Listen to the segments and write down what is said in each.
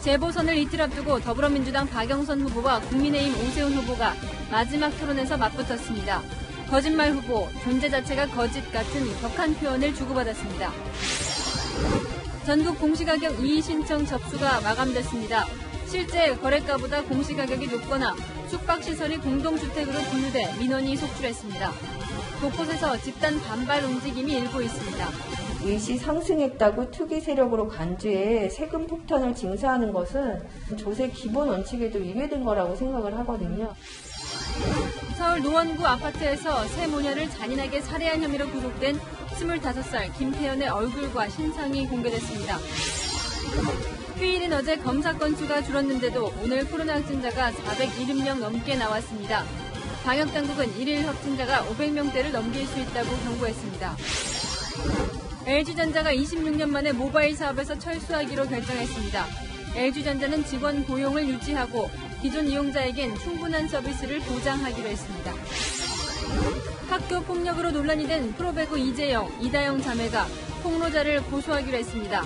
재보선을 이틀 앞두고 더불어민주당 박영선 후보와 국민의힘 오세훈 후보가 마지막 토론에서 맞붙었습니다. 거짓말 후보, 존재 자체가 거짓 같은 격한 표현을 주고받았습니다. 전국 공시가격 이의 신청 접수가 마감됐습니다. 실제 거래가보다 공시가격이 높거나 숙박시설이 공동주택으로 분류돼 민원이 속출했습니다. 곳곳에서 집단 반발 움직임이 일고 있습니다. 일시 상승했다고 투기 세력으로 간주해 세금 폭탄을 징수하는 것은 조세 기본 원칙에도 위배된 거라고 생각을 하거든요. 서울 노원구 아파트에서 새 모녀를 잔인하게 살해한 혐의로 구속된 25살 김태현의 얼굴과 신상이 공개됐습니다. 휴일인 어제 검사 건수가 줄었는데도 오늘 코로나 확진자가 470명 넘게 나왔습니다. 방역당국은 일일 확진자가 500명대를 넘길 수 있다고 경고했습니다. LG전자가 26년 만에 모바일 사업에서 철수하기로 결정했습니다. LG전자는 직원 고용을 유지하고 기존 이용자에겐 충분한 서비스를 보장하기로 했습니다. 학교 폭력으로 논란이 된 프로배구 이재영, 이다영 자매가 폭로자를 고소하기로 했습니다.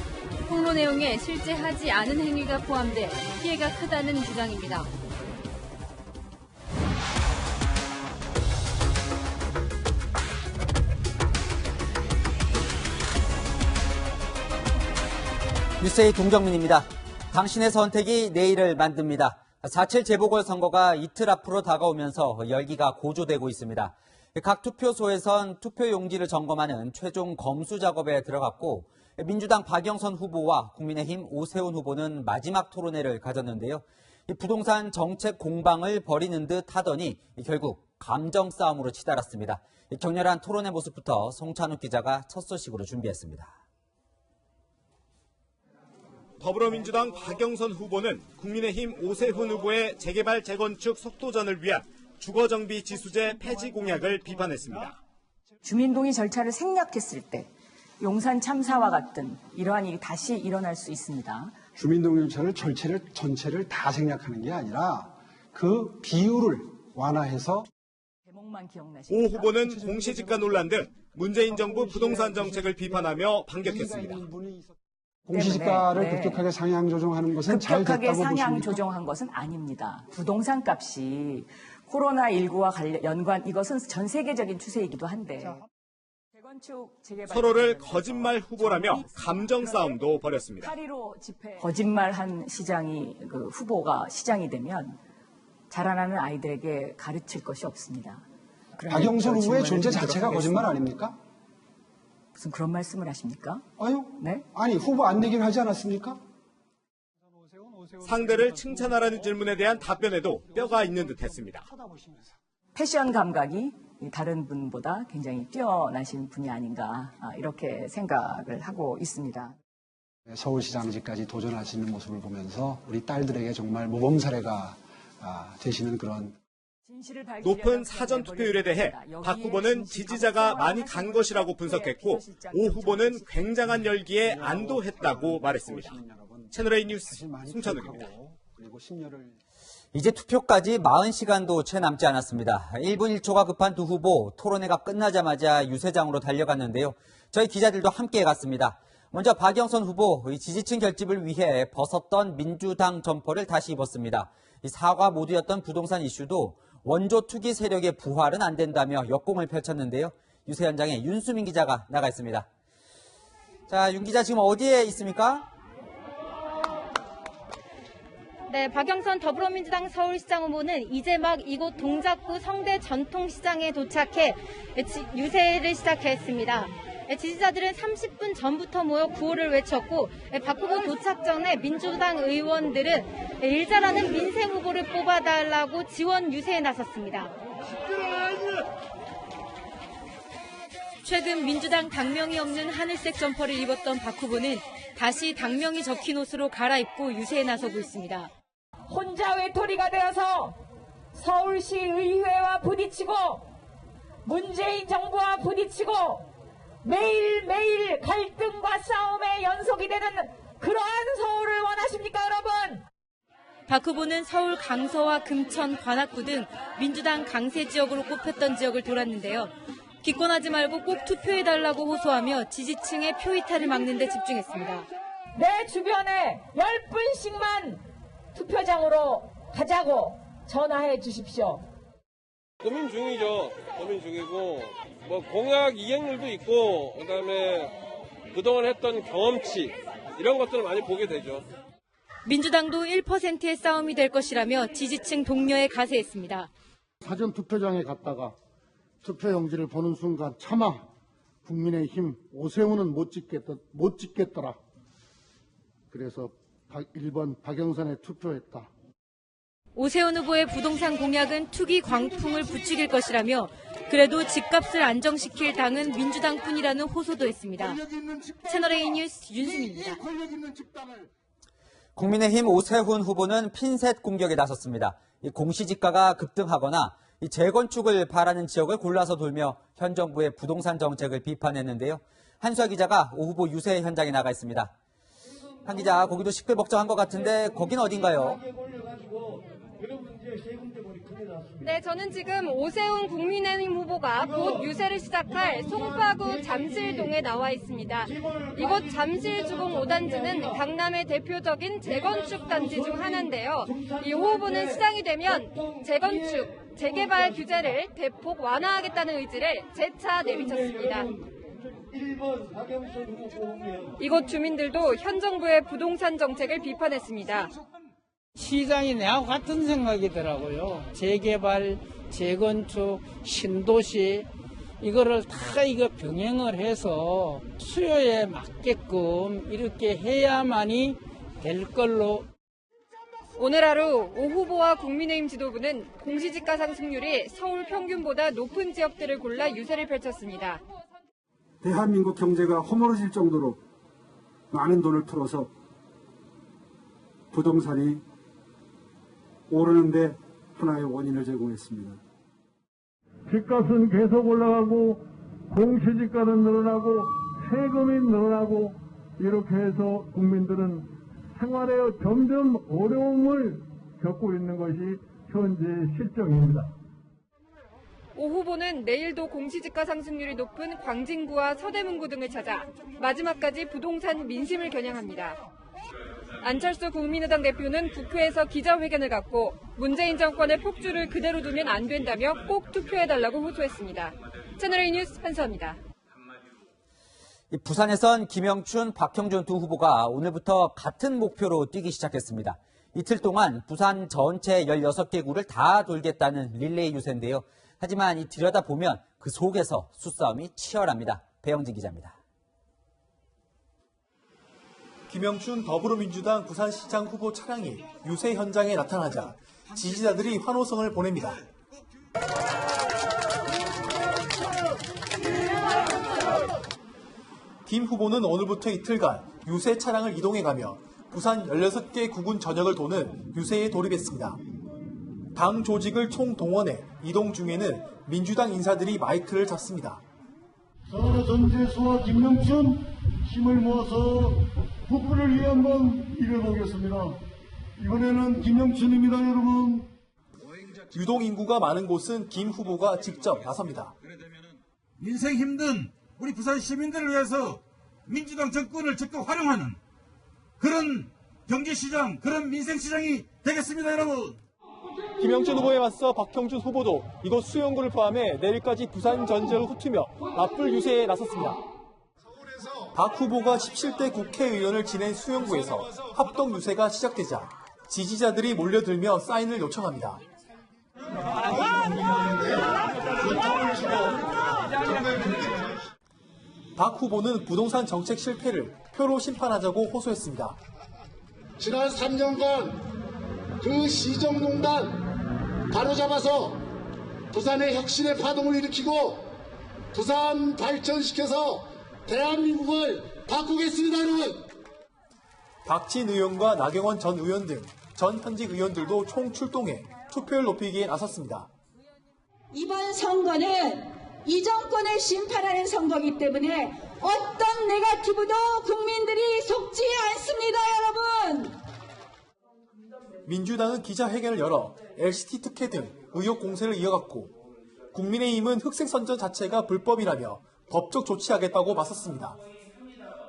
폭로 내용에 실제 하지 않은 행위가 포함돼 피해가 크다는 주장입니다. 뉴스의 동정민입니다. 당신의 선택이 내일을 만듭니다. 4.7 재보궐선거가 이틀 앞으로 다가오면서 열기가 고조되고 있습니다. 각 투표소에선 투표용지를 점검하는 최종 검수 작업에 들어갔고 민주당 박영선 후보와 국민의힘 오세훈 후보는 마지막 토론회를 가졌는데요. 부동산 정책 공방을 벌이는 듯 하더니 결국 감정 싸움으로 치달았습니다. 격렬한 토론회 모습부터 송찬욱 기자가 첫 소식으로 준비했습니다. 더불어민주당 박영선 후보는 국민의힘 오세훈 후보의 재개발 재건축 속도전을 위한 주거정비 지수제 폐지 공약을 비판했습니다. 주민동의 절차를 생략했을 때 용산 참사와 같은 이러한 일이 다시 일어날 수 있습니다. 주민동의 절차를 전체를 다 생략하는 게 아니라 그 비율을 완화해서 오 후보는 공시지가 논란 등 문재인 정부 부동산 정책을 비판하며 반격했습니다. 공시지가를 급격하게 상향 조정하는 것은 잘 됐다고 급격하게 보십니까? 상향 조정한 것은 아닙니다. 부동산 값이 코로나19와 연관, 이것은 전 세계적인 추세이기도 한데 서로를 거짓말 후보라며 감정 싸움도 벌였습니다. 거짓말한 후보가 시장이 되면 자라나는 아이들에게 가르칠 것이 없습니다. 박영선 후보의 존재 자체가 거짓말 아닙니까? 무슨 그런 말씀을 하십니까? 네? 아니 후보 안 내기로 하지 않았습니까? 상대를 칭찬하라는 질문에 대한 답변에도 뼈가 있는 듯했습니다. 패션 감각이 다른 분보다 굉장히 뛰어나신 분이 아닌가 이렇게 생각을 하고 있습니다. 서울시장직까지 도전하시는 모습을 보면서 우리 딸들에게 정말 모범 사례가 되시는 그런 높은 사전 투표율에 대해 박 후보는 지지자가 많이 간 것이라고 분석했고 오 후보는 굉장한 열기에 안도했다고 말했습니다. 채널A 뉴스 송찬욱입니다. 이제 투표까지 40시간도 채 남지 않았습니다. 1분 1초가 급한 두 후보, 토론회가 끝나자마자 유세장으로 달려갔는데요. 저희 기자들도 함께 갔습니다. 먼저 박영선 후보, 지지층 결집을 위해 벗었던 민주당 점퍼를 다시 입었습니다. 사과 모두였던 부동산 이슈도 원조 투기 세력의 부활은 안 된다며 역공을 펼쳤는데요. 유세 현장에 윤수민 기자가 나가 있습니다. 자, 윤 기자 지금 어디에 있습니까? 네, 박영선 더불어민주당 서울시장 후보는 이제 막 이곳 동작구 성대 전통시장에 도착해 유세를 시작했습니다. 지지자들은 30분 전부터 모여 구호를 외쳤고 박 후보 도착 전에 민주당 의원들은 일자라는 민생 후보를 뽑아달라고 지원 유세에 나섰습니다. 최근 민주당 당명이 없는 하늘색 점퍼를 입었던 박 후보는 다시 당명이 적힌 옷으로 갈아입고 유세에 나서고 있습니다. 혼자 외톨이가 되어서 서울시 의회와 부딪히고 문재인 정부와 부딪히고 매일매일 갈등과 싸움의 연속이 되는 그러한 서울을 원하십니까, 여러분? 박 후보는 서울 강서와 금천, 관악구 등 민주당 강세 지역으로 꼽혔던 지역을 돌았는데요. 기권하지 말고 꼭 투표해달라고 호소하며 지지층의 표 이탈을 막는 데 집중했습니다. 내 주변에 10분씩만 투표장으로 가자고 전화해 주십시오. 고민 중이죠. 고민 중이고 뭐 공약 이행률도 있고 그다음에 그동안 했던 경험치 이런 것들을 많이 보게 되죠. 민주당도 1%의 싸움이 될 것이라며 지지층 독려에 가세했습니다. 사전 투표장에 갔다가 투표용지를 보는 순간 차마 국민의힘 오세훈은 못 찍겠더라. 그래서 1번 박영선에 투표했다. 오세훈 후보의 부동산 공약은 투기 광풍을 부추길 것이라며 그래도 집값을 안정시킬 당은 민주당뿐이라는 호소도 했습니다. 채널A 뉴스 윤수미입니다. 국민의힘 오세훈 후보는 핀셋 공격에 나섰습니다. 공시지가가 급등하거나 재건축을 바라는 지역을 골라서 돌며 현 정부의 부동산 정책을 비판했는데요. 한수아 기자가 오 후보 유세 현장에 나가 있습니다. 한 기자, 거기도 시끌벅적한 것 같은데 거긴 어딘가요? 네, 저는 지금 오세훈 국민의힘 후보가 곧 유세를 시작할 송파구 잠실동에 나와 있습니다. 이곳 잠실주공 5단지는 강남의 대표적인 재건축 단지 중 하나인데요. 이 후보는 시장이 되면 재건축, 재개발 규제를 대폭 완화하겠다는 의지를 재차 내비쳤습니다. 이곳 주민들도 현 정부의 부동산 정책을 비판했습니다. 시장이 내하고 같은 생각이더라고요. 재개발, 재건축, 신도시 이거를 다 병행을 해서 수요에 맞게끔 이렇게 해야만이 될 걸로. 오늘 하루 오 후보와 국민의힘 지도부는 공시지가 상승률이 서울 평균보다 높은 지역들을 골라 유세를 펼쳤습니다. 대한민국 경제가 허물어질 정도로 많은 돈을 풀어서 부동산이 오르는데 하나의 원인을 제공했습니다. 집값은 계속 올라가고 공시지가는 늘어나고 세금이 늘어나고 이렇게 해서 국민들은 생활에 점점 어려움을 겪고 있는 것이 현재 실정입니다. 오 후보는 내일도 공시지가 상승률이 높은 광진구와 서대문구 등을 찾아 마지막까지 부동산 민심을 겨냥합니다. 안철수 국민의당 대표는 국회에서 기자회견을 갖고 문재인 정권의 폭주를 그대로 두면 안 된다며 꼭 투표해달라고 호소했습니다. 채널A 뉴스 한수아입니다. 부산에선 김영춘, 박형준 두 후보가 오늘부터 같은 목표로 뛰기 시작했습니다. 이틀 동안 부산 전체 16개 구를 다 돌겠다는 릴레이 유세인데요. 하지만 들여다보면 그 속에서 수싸움이 치열합니다. 배영진 기자입니다. 김영춘 더불어민주당 부산시장 후보 차량이 유세 현장에 나타나자 지지자들이 환호성을 보냅니다. 김 후보는 오늘부터 이틀간 유세 차량을 이동해가며 부산 16개 구군 전역을 도는 유세에 돌입했습니다. 당 조직을 총동원해 이동 중에는 민주당 인사들이 마이크를 잡습니다. 서울의 전재수와 김영춘 힘을 모아서 북부를 위해 한번 일해보겠습니다. 이번에는 김영춘입니다, 여러분. 유동 인구가 많은 곳은 김 후보가 직접 나섭니다. 민생 힘든 우리 부산 시민들을 위해서 민주당 정권을 적극 활용하는 그런 경제시장, 그런 민생시장이 되겠습니다, 여러분. 김영춘 후보에 맞서 박형준 후보도 이곳 수용구를 포함해 내일까지 부산 전역을 훑으며 맞불 유세에 나섰습니다. 박 후보가 17대 국회의원을 지낸 수용구에서 합동 유세가 시작되자 지지자들이 몰려들며 사인을 요청합니다. 박 후보는 부동산 정책 실패를 표로 심판하자고 호소했습니다. 지난 3년간 그 시정농단 바로잡아서 부산의 혁신의 파동을 일으키고 부산 발전시켜서 대한민국을 바꾸겠습니다, 여러분. 박진 의원과 나경원 전 의원 등 전 현직 의원들도 총출동해 투표율 높이기에 나섰습니다. 이번 선거는 이 정권을 심판하는 선거이기 때문에 어떤 네거티브도 국민들이 속지 않습니다, 여러분. 민주당은 기자회견을 열어 LCT 특혜 등 의혹 공세를 이어갔고 국민의힘은 흑색선전 자체가 불법이라며 법적 조치하겠다고 맞섰습니다.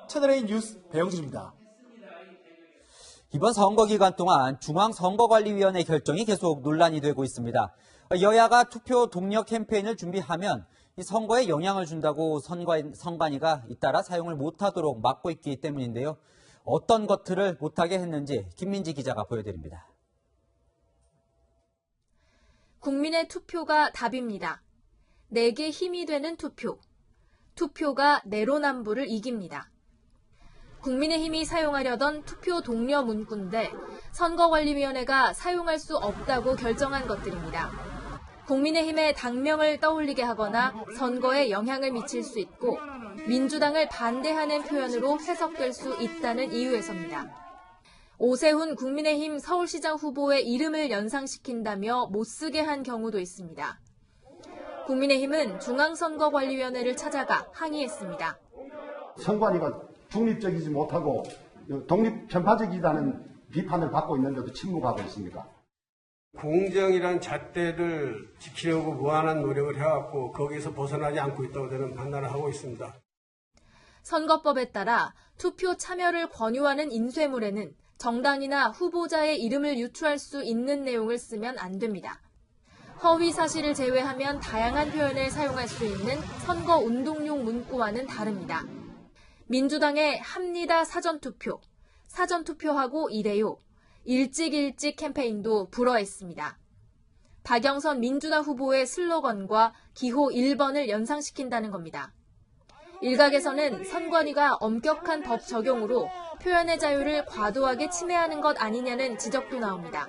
채널A 뉴스 배영준입니다. 이번 선거 기간 동안 중앙선거관리위원회 결정이 계속 논란이 되고 있습니다. 여야가 투표 동력 캠페인을 준비하면 이 선거에 영향을 준다고 선관위가 잇따라 사용을 못하도록 막고 있기 때문인데요. 어떤 것들을 못하게 했는지 김민지 기자가 보여드립니다. 국민의 투표가 답입니다. 내게 힘이 되는 투표. 투표가 내로남불을 이깁니다. 국민의힘이 사용하려던 투표 동료 문구인데 선거관리위원회가 사용할 수 없다고 결정한 것들입니다. 국민의힘의 당명을 떠올리게 하거나 선거에 영향을 미칠 수 있고 민주당을 반대하는 표현으로 해석될 수 있다는 이유에서입니다. 오세훈 국민의힘 서울시장 후보의 이름을 연상시킨다며 못 쓰게 한 경우도 있습니다. 국민의힘은 중앙선거관리위원회를 찾아가 항의했습니다. 선관위가 중립적이지 못하고 독립편파적이라는 비판을 받고 있는데도 침묵하고 있습니다. 공정이란 잣대를 지키려고 무한한 노력을 해왔고 거기에서 벗어나지 않고 있다고 저는 판단을 하고 있습니다. 선거법에 따라 투표 참여를 권유하는 인쇄물에는 정당이나 후보자의 이름을 유추할 수 있는 내용을 쓰면 안 됩니다. 허위 사실을 제외하면 다양한 표현을 사용할 수 있는 선거 운동용 문구와는 다릅니다. 민주당의 합니다 사전투표, 사전투표하고 이래요, 일찍 캠페인도 불허했습니다. 박영선 민주당 후보의 슬로건과 기호 1번을 연상시킨다는 겁니다. 일각에서는 선관위가 엄격한 법 적용으로 표현의 자유를 과도하게 침해하는 것 아니냐는 지적도 나옵니다.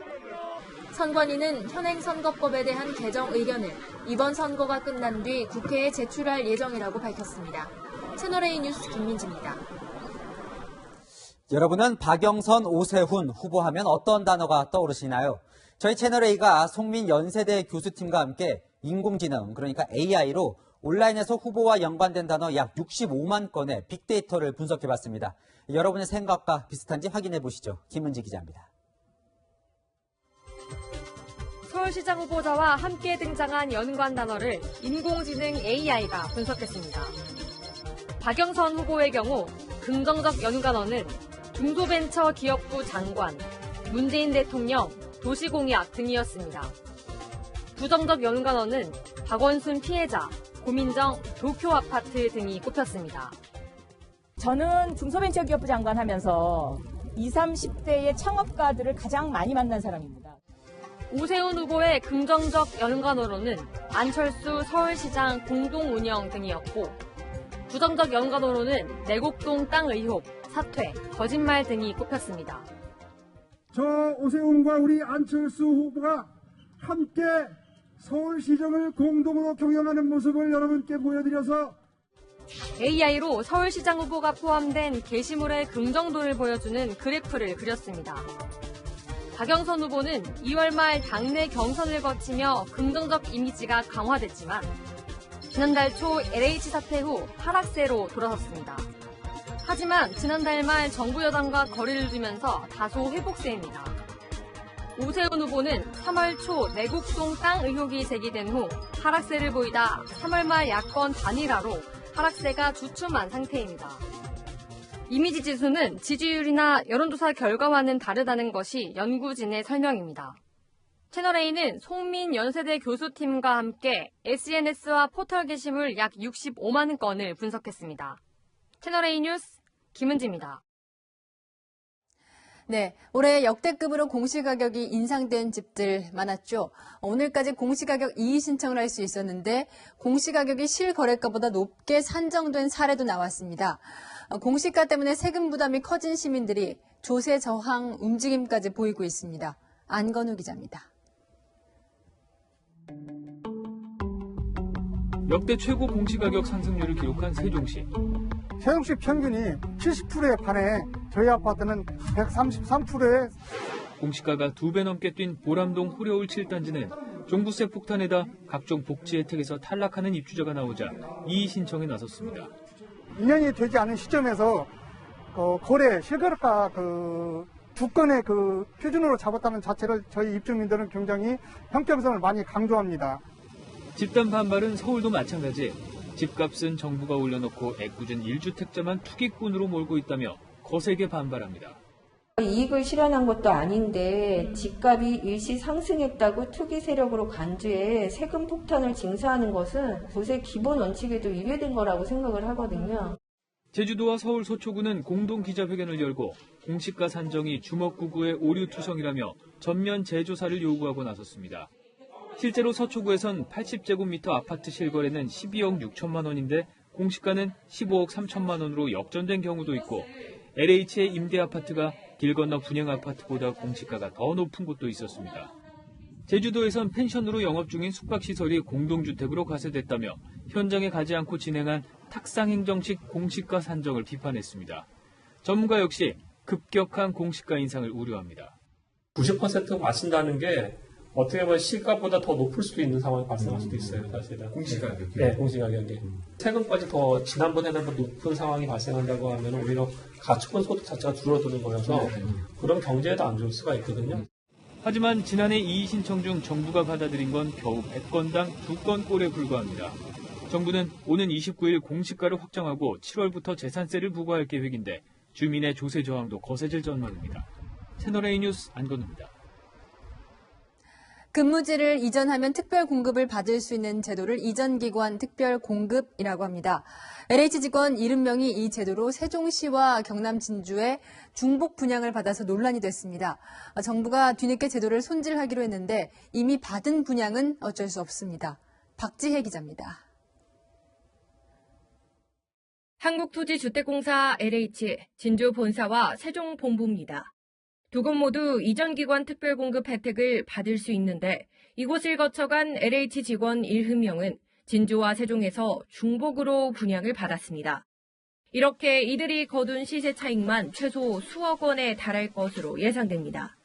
선관위는 현행선거법에 대한 개정 의견을 이번 선거가 끝난 뒤 국회에 제출할 예정이라고 밝혔습니다. 채널A 뉴스 김민지입니다. 여러분은 박영선, 오세훈 후보하면 어떤 단어가 떠오르시나요? 저희 채널A가 송민 연세대 교수팀과 함께 인공지능, 그러니까 AI로 온라인에서 후보와 연관된 단어 약 65만 건의 빅데이터를 분석해봤습니다. 여러분의 생각과 비슷한지 확인해보시죠. 김은지 기자입니다. 서울시장 후보자와 함께 등장한 연관 단어를 인공지능 AI가 분석했습니다. 박영선 후보의 경우 긍정적 연관어는 중소벤처기업부 장관, 문재인 대통령, 도시공약 등이었습니다. 부정적 연관어는 박원순 피해자, 고민정, 도쿄 아파트 등이 꼽혔습니다. 저는 중소벤처기업부 장관 하면서 20, 30대의 창업가들을 가장 많이 만난 사람입니다. 오세훈 후보의 긍정적 연관어로는 안철수 서울시장 공동운영 등이었고 부정적 연관어로는 내곡동 땅 의혹, 사퇴, 거짓말 등이 꼽혔습니다. 저 오세훈과 우리 안철수 후보가 함께 서울시정을 공동으로 경영하는 모습을 여러분께 보여드려서 AI로 서울시장 후보가 포함된 게시물의 긍정도를 보여주는 그래프를 그렸습니다. 박영선 후보는 2월 말 당내 경선을 거치며 긍정적 이미지가 강화됐지만 지난달 초 LH 사태 후 하락세로 돌아섰습니다. 하지만 지난달 말 정부 여당과 거리를 두면서 다소 회복세입니다. 오세훈 후보는 3월 초 내곡동 땅 의혹이 제기된 후 하락세를 보이다 3월 말 야권 단일화로 하락세가 주춤한 상태입니다. 이미지 지수는 지지율이나 여론조사 결과와는 다르다는 것이 연구진의 설명입니다. 채널A는 송민 연세대 교수팀과 함께 SNS와 포털 게시물 약 65만 건을 분석했습니다. 채널A 뉴스 김은지입니다. 네, 올해 역대급으로 공시가격이 인상된 집들 많았죠. 오늘까지 공시가격 이의 신청을 할 수 있었는데 공시가격이 실거래가보다 높게 산정된 사례도 나왔습니다. 공시가 때문에 세금 부담이 커진 시민들이 조세 저항 움직임까지 보이고 있습니다. 안건우 기자입니다. 역대 최고 공시가격 상승률을 기록한 세종시. 세종시 평균이 70%에 반해 저희 아파트는 133%에 공시가가 2배 넘게 뛴 보람동 후려울 7단지는 종부세 폭탄에다 각종 복지 혜택에서 탈락하는 입주자가 나오자 이의 신청에 나섰습니다. 2년이 되지 않은 시점에서 거래 실거래가 주권의 표준으로 잡았다는 자체를 저희 입주민들은 굉장히 형평성을 많이 강조합니다. 집단 반발은 서울도 마찬가지. 집값은 정부가 올려놓고 애꿎은 1주택자만 투기꾼으로 몰고 있다며 거세게 반발합니다. 이익을 실현한 것도 아닌데 집값이 일시 상승했다고 투기 세력으로 간주해 세금 폭탄을 징수하는 것은 조세 기본 원칙에도 위배된 거라고 생각을 하거든요. 제주도와 서울 서초구는 공동 기자회견을 열고 공시가 산정이 주먹구구의 오류투성이라며 전면 재조사를 요구하고 나섰습니다. 실제로 서초구에선 80제곱미터 아파트 실거래는 12억 6천만 원인데 공시가는 15억 3천만 원으로 역전된 경우도 있고 LH의 임대 아파트가 길 건너 분양 아파트보다 공시가가 더 높은 곳도 있었습니다. 제주도에선 펜션으로 영업 중인 숙박시설이 공동주택으로 과세됐다며 현장에 가지 않고 진행한 탁상행정식 공시가 산정을 비판했습니다. 전문가 역시 급격한 공시가 인상을 우려합니다. 90% 맞춘다는 게 어떻게 보면 시가보다 더 높을 수도 있는 상황이 발생할 수도 있어요, 사실은. 공시가격이? 네, 공시가격이. 세금까지 더 지난번에는 더 높은 상황이 발생한다고 하면 오히려 가축권 소득 자체가 줄어드는 거여서 그런 경제에도 안 좋을 수가 있거든요. 하지만 지난해 이의 신청 중 정부가 받아들인 건 겨우 100건당 2건꼴에 불과합니다. 정부는 오는 29일 공시가를 확정하고 7월부터 재산세를 부과할 계획인데 주민의 조세 저항도 거세질 전망입니다. 채널A 뉴스 안건우입니다. 근무지를 이전하면 특별 공급을 받을 수 있는 제도를 이전기관 특별 공급이라고 합니다. LH 직원 70명이 이 제도로 세종시와 경남 진주에 중복 분양을 받아서 논란이 됐습니다. 정부가 뒤늦게 제도를 손질하기로 했는데 이미 받은 분양은 어쩔 수 없습니다. 박지혜 기자입니다. 한국토지주택공사 LH 진주 본사와 세종 본부입니다. 두 곳 모두 이전 기관 특별 공급 혜택을 받을 수 있는데 이곳을 거쳐간 LH 직원 70명은 진주와 세종에서 중복으로 분양을 받았습니다. 이렇게 이들이 거둔 시세 차익만 최소 수억 원에 달할 것으로 예상됩니다.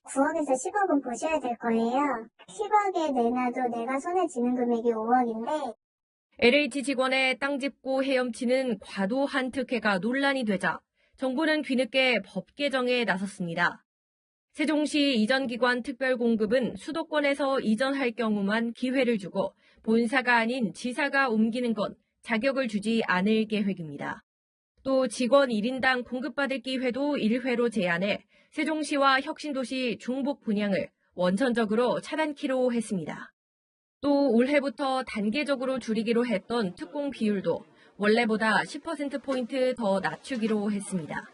9억에서 10억은 보셔야 될 거예요. 10억에 내놔도 내가 손에 쥐는 금액이 5억인데 LH 직원의 땅 짚고 헤엄치는 과도한 특혜가 논란이 되자 정부는 뒤늦게 법 개정에 나섰습니다. 세종시 이전기관 특별공급은 수도권에서 이전할 경우만 기회를 주고 본사가 아닌 지사가 옮기는 건 자격을 주지 않을 계획입니다. 또 직원 1인당 공급받을 기회도 1회로 제한해 세종시와 혁신도시 중복 분양을 원천적으로 차단키로 했습니다. 또 올해부터 단계적으로 줄이기로 했던 특공 비율도 원래보다 10%포인트 더 낮추기로 했습니다.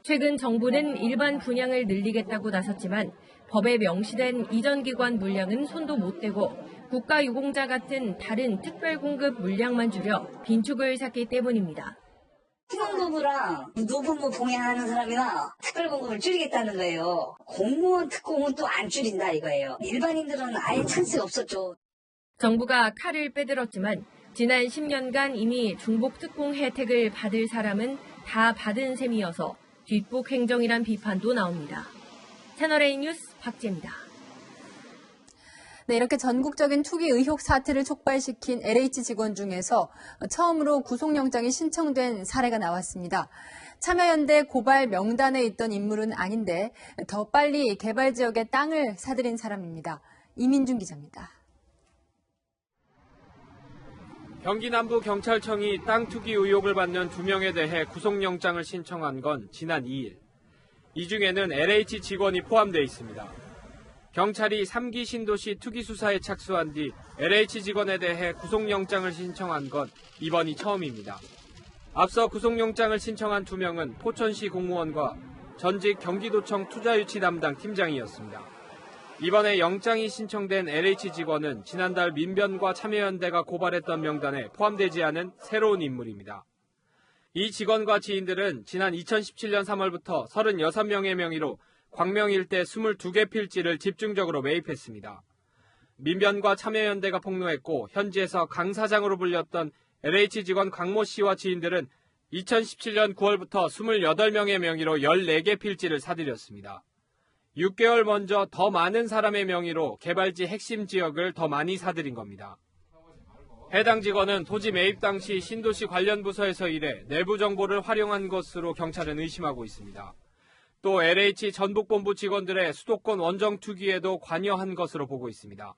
최근 정부는 일반 분양을 늘리겠다고 나섰지만 법에 명시된 이전기관 물량은 손도 못 대고 국가유공자 같은 다른 특별공급 물량만 줄여 빈축을 샀기 때문입니다. 특공부랑 노부부 봉행하는 사람이나 특별공급을 줄이겠다는 거예요. 공무원 특공은 또 안 줄인다 이거예요. 일반인들은 아예 찬스가 없었죠. 정부가 칼을 빼들었지만 지난 10년간 이미 중복 특공 혜택을 받을 사람은 다 받은 셈이어서 뒷북 행정이란 비판도 나옵니다. 채널A 뉴스 박지혜입니다. 네, 이렇게 전국적인 투기 의혹 사태를 촉발시킨 LH 직원 중에서 처음으로 구속영장이 신청된 사례가 나왔습니다. 참여연대 고발 명단에 있던 인물은 아닌데 더 빨리 개발 지역의 땅을 사들인 사람입니다. 이민준 기자입니다. 경기 남부경찰청이 땅 투기 의혹을 받는 2명에 대해 구속영장을 신청한 건 지난 2일. 이 중에는 LH 직원이 포함되어 있습니다. 경찰이 3기 신도시 투기 수사에 착수한 뒤 LH 직원에 대해 구속영장을 신청한 건 이번이 처음입니다. 앞서 구속영장을 신청한 2명은 포천시 공무원과 전직 경기도청 투자유치 담당 팀장이었습니다. 이번에 영장이 신청된 LH 직원은 지난달 민변과 참여연대가 고발했던 명단에 포함되지 않은 새로운 인물입니다. 이 직원과 지인들은 지난 2017년 3월부터 36명의 명의로 광명 일대 22개 필지를 집중적으로 매입했습니다. 민변과 참여연대가 폭로했고 현지에서 강 사장으로 불렸던 LH 직원 강모 씨와 지인들은 2017년 9월부터 28명의 명의로 14개 필지를 사들였습니다. 6개월 먼저 더 많은 사람의 명의로 개발지 핵심 지역을 더 많이 사들인 겁니다. 해당 직원은 토지 매입 당시 신도시 관련 부서에서 일해 내부 정보를 활용한 것으로 경찰은 의심하고 있습니다. 또 LH 전북본부 직원들의 수도권 원정 투기에도 관여한 것으로 보고 있습니다.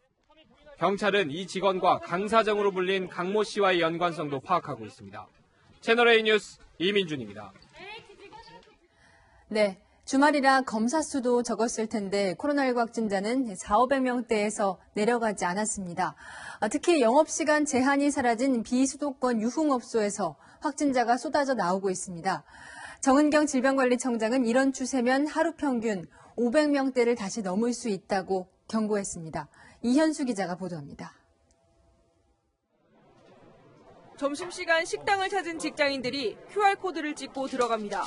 경찰은 이 직원과 강 사장으로 불린 강모 씨와의 연관성도 파악하고 있습니다. 채널A 뉴스 이민준입니다. 네. 주말이라 검사 수도 적었을 텐데 코로나19 확진자는 4,500명대에서 내려가지 않았습니다. 특히 영업시간 제한이 사라진 비수도권 유흥업소에서 확진자가 쏟아져 나오고 있습니다. 정은경 질병관리청장은 이런 추세면 하루 평균 500명대를 다시 넘을 수 있다고 경고했습니다. 이현수 기자가 보도합니다. 점심시간 식당을 찾은 직장인들이 QR코드를 찍고 들어갑니다.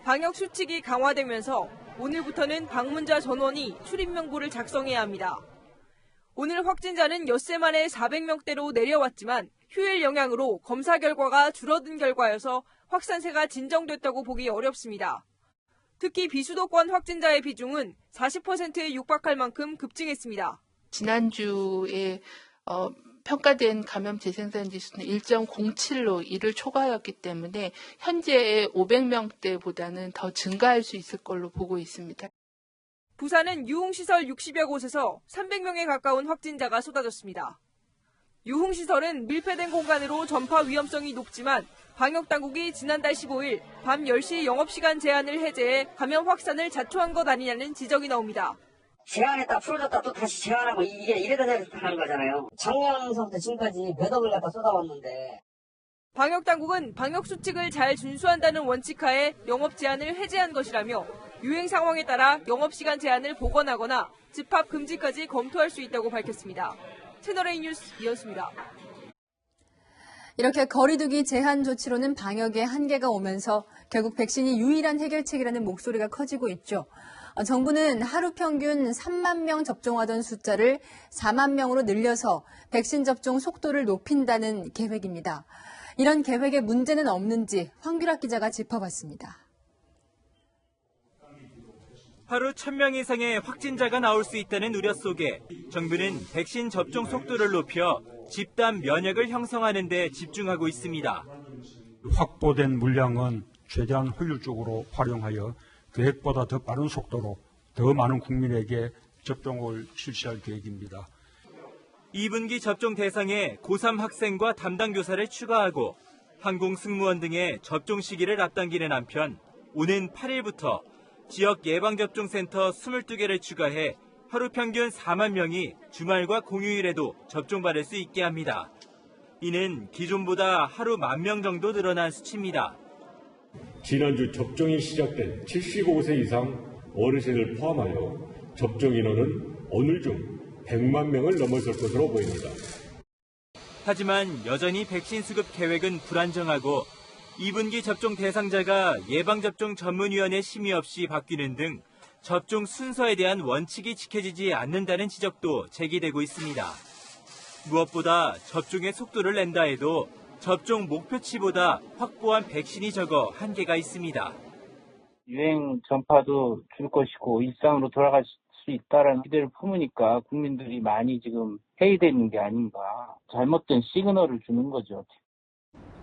방역 수칙이 강화되면서 오늘부터는 방문자 전원이 출입명부를 작성해야 합니다. 오늘 확진자는 엿새 만에 400명대로 내려왔지만 휴일 영향으로 검사 결과가 줄어든 결과여서 확산세가 진정됐다고 보기 어렵습니다. 특히 비수도권 확진자의 비중은 40%에 육박할 만큼 급증했습니다. 지난주에 평가된 감염 재생산 지수는 1.07로 이를 초과하였기 때문에 현재의 500명대보다는 더 증가할 수 있을 걸로 보고 있습니다. 부산은 유흥시설 60여 곳에서 300명에 가까운 확진자가 쏟아졌습니다. 유흥시설은 밀폐된 공간으로 전파 위험성이 높지만 방역당국이 지난달 15일 밤 10시 영업시간 제한을 해제해 감염 확산을 자초한 것 아니냐는 지적이 나옵니다. 제한했다 풀어줬다 또 다시 제한하고 이게 이래다 저래다 하는 거잖아요. 작년서부터 지금까지 몇 억을 갖다 쏟아왔는데. 방역당국은 방역수칙을 잘 준수한다는 원칙하에 영업 제한을 해제한 것이라며 유행 상황에 따라 영업시간 제한을 복원하거나 집합 금지까지 검토할 수 있다고 밝혔습니다. 채널A 뉴스 이현수입니다. 이렇게 거리두기 제한 조치로는 방역에 한계가 오면서 결국 백신이 유일한 해결책이라는 목소리가 커지고 있죠. 정부는 하루 평균 3만 명 접종하던 숫자를 4만 명으로 늘려서 백신 접종 속도를 높인다는 계획입니다. 이런 계획에 문제는 없는지 황규락 기자가 짚어봤습니다. 하루 1,000명 이상의 확진자가 나올 수 있다는 우려 속에 정부는 백신 접종 속도를 높여 집단 면역을 형성하는 데 집중하고 있습니다. 확보된 물량은 최대한 효율적으로 활용하여 계획보다 더 빠른 속도로 더 많은 국민에게 접종을 실시할 계획입니다. 2분기 접종 대상에 고3 학생과 담당 교사를 추가하고 항공 승무원 등의 접종 시기를 앞당기는 한편 오는 8일부터 지역 예방접종센터 22개를 추가해 하루 평균 4만 명이 주말과 공휴일에도 접종받을 수 있게 합니다. 이는 기존보다 하루 1,000명 정도 늘어난 수치입니다. 지난주 접종이 시작된 75세 이상 어르신을 포함하여 접종 인원은 오늘 중 100만 명을 넘어설 것으로 보입니다. 하지만 여전히 백신 수급 계획은 불안정하고 2분기 접종 대상자가 예방접종 전문위원회 심의 없이 바뀌는 등 접종 순서에 대한 원칙이 지켜지지 않는다는 지적도 제기되고 있습니다. 무엇보다 접종의 속도를 낸다 해도 접종 목표치보다 확보한 백신이 적어 한계가 있습니다. 유행 전파도 줄 것이고 일상으로 돌아갈 수 있다는 기대를 품으니까 국민들이 많이 지금 회의되어 있는 게 아닌가. 잘못된 시그널을 주는 거죠.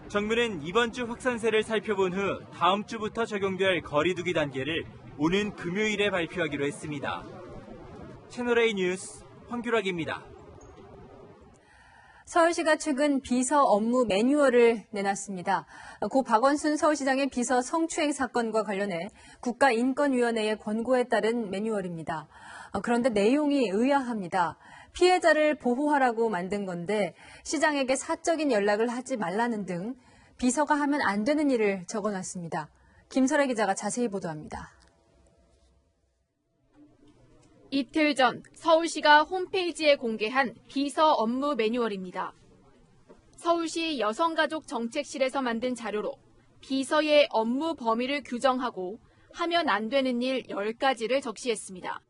정부는 이번 주 확산세를 살펴본 후 다음 주부터 적용될 거리두기 단계를 오는 금요일에 발표하기로 했습니다. 채널A 뉴스 황규락입니다. 서울시가 최근 비서 업무 매뉴얼을 내놨습니다. 고 박원순 서울시장의 비서 성추행 사건과 관련해 국가인권위원회의 권고에 따른 매뉴얼입니다. 그런데 내용이 의아합니다. 피해자를 보호하라고 만든 건데 시장에게 사적인 연락을 하지 말라는 등 비서가 하면 안 되는 일을 적어놨습니다. 김설혜 기자가 자세히 보도합니다. 이틀 전 서울시가 홈페이지에 공개한 비서 업무 매뉴얼입니다. 서울시 여성가족정책실에서 만든 자료로 비서의 업무 범위를 규정하고 하면 안 되는 일 10가지를 적시했습니다.